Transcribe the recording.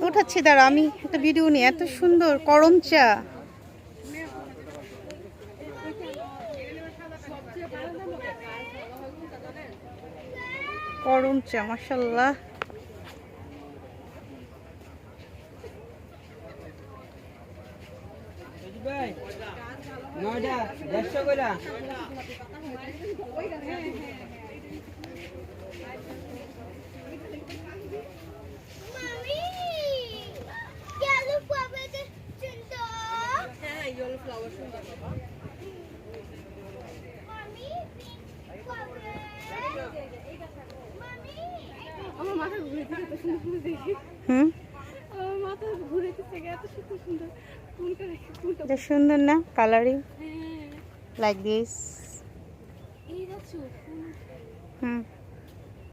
উঠাচ্ছি দাঁড়া, আমি একটা ভিডিও নিই। এত সুন্দর করম চা, করম চা মাশাআল্লাহ। সুন্দর না কালারিং, লাইক দিস।